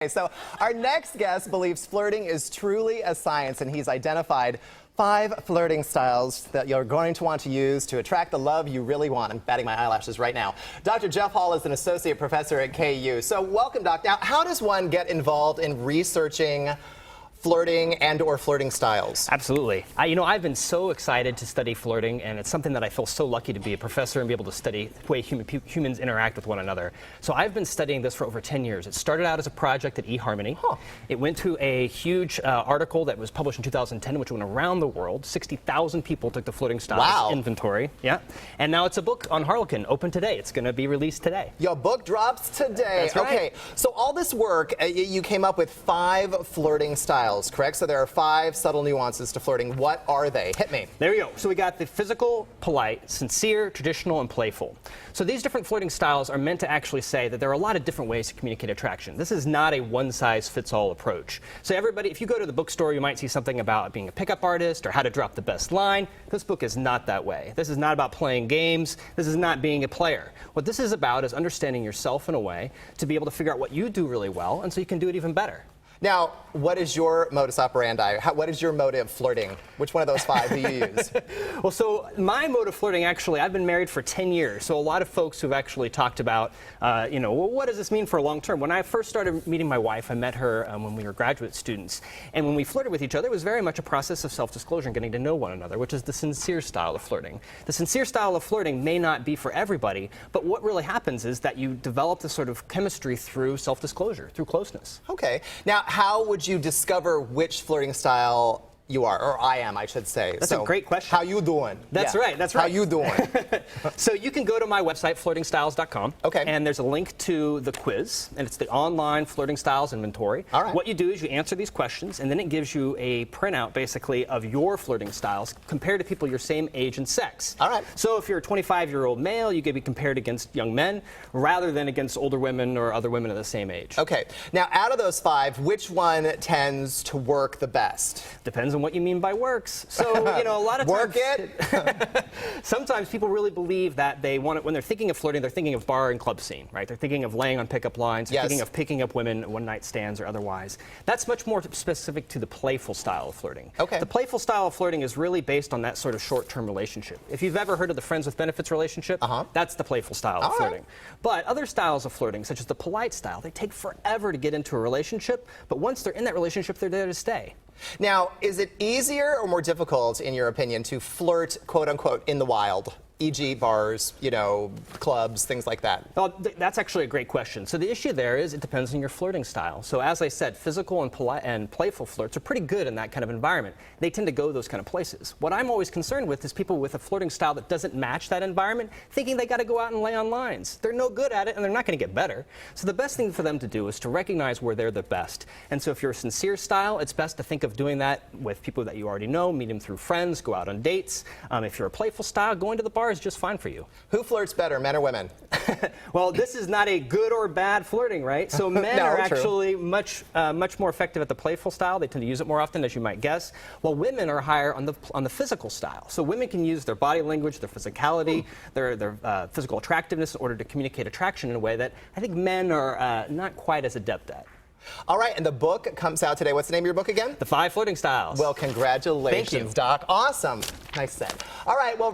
So our next guest believes flirting is truly a science, and he's identified 5 flirting styles that you're going to want to use to attract the love you really want. I'm batting my eyelashes right now. Dr. Jeff Hall is an associate professor at KU. So welcome, Doc. Now, how does one get involved in researching flirting and/or flirting styles? Absolutely. I've been so excited to study flirting, and it's something that I feel so lucky to be a professor and be able to study the way humans interact with one another. So I've been studying this for over 10 years. It started out as a project at eHarmony. It went to a huge article that was published in 2010, which went around the world. 60,000 people took the flirting styles inventory. Yeah. And now it's a book on Harlequin, open today. It's going to be released today. Your book drops today. That's right. Okay. So all this work, you came up with 5 flirting styles, correct? So there are 5 subtle nuances to flirting. What are they? Hit me. There we go. So we got the physical, polite, sincere, traditional, and playful. So these different flirting styles are meant to actually say that there are a lot of different ways to communicate attraction. This is not a one-size-fits-all approach. So everybody, if you go to the bookstore, you might see something about being a pickup artist or how to drop the best line. This book is not that way. This is not about playing games. This is not being a player. What this is about is understanding yourself in a way to be able to figure out what you do really well, and so you can do it even better. Now, what is your modus operandi? What is your mode of flirting? Which one of those 5 do you use? Well, so my mode of flirting, actually, I've been married for 10 years. So a lot of folks who've actually talked about, well, what does this mean for long term? When I first started meeting my wife, I met her when we were graduate students. And when we flirted with each other, it was very much a process of self-disclosure and getting to know one another, which is the sincere style of flirting. The sincere style of flirting may not be for everybody, but what really happens is that you develop this sort of chemistry through self-disclosure, through closeness. Okay. Now, how would you discover which flirting style you are, or I am, I should say? That's a great question. How you doing? That's right, that's right. How you doing? So you can go to my website, flirtingstyles.com. Okay. And there's a link to the quiz, and it's the online flirting styles inventory. All right. What you do is you answer these questions, and then it gives you a printout, basically, of your flirting styles compared to people your same age and sex. All right. So if you're a 25-year-old male, you can be compared against young men rather than against older women or other women of the same age. Okay. Now, out of those 5, which one tends to work the best? Depends on what you mean by works. So, a lot of times... Work it? Sometimes people really believe that they want it, when they're thinking of flirting, they're thinking of bar and club scene, right? They're thinking of laying on pickup lines, they're thinking of picking up women one-night stands or otherwise. That's much more specific to the playful style of flirting. Okay. The playful style of flirting is really based on that sort of short-term relationship. If you've ever heard of the friends with benefits relationship, that's the playful style of flirting. But other styles of flirting, such as the polite style, they take forever to get into a relationship, but once they're in that relationship, they're there to stay. Now, is it easier or more difficult, in your opinion, to flirt, quote-unquote, in the wild? E.g. bars, clubs, things like that? Well, that's actually a great question. So the issue there is it depends on your flirting style. So as I said, physical and polite and playful flirts are pretty good in that kind of environment. They tend to go those kind of places. What I'm always concerned with is people with a flirting style that doesn't match that environment, thinking they got to go out and lay on lines. They're no good at it, and they're not going to get better. So the best thing for them to do is to recognize where they're the best. And so if you're a sincere style, it's best to think of doing that with people that you already know, meet them through friends, go out on dates. If you're a playful style, going to the bar is just fine for you. Who flirts better, men or women? Well, this is not a good or bad flirting, right? So men are actually much more effective at the playful style. They tend to use it more often, as you might guess, while women are higher on the physical style. So women can use their body language, their physicality, their physical attractiveness in order to communicate attraction in a way that I think men are not quite as adept at. All right, and the book comes out today. What's the name of your book again? The 5 Flirting Styles. Well, congratulations, Thank you. Doc. Awesome. Nice set. All right, well.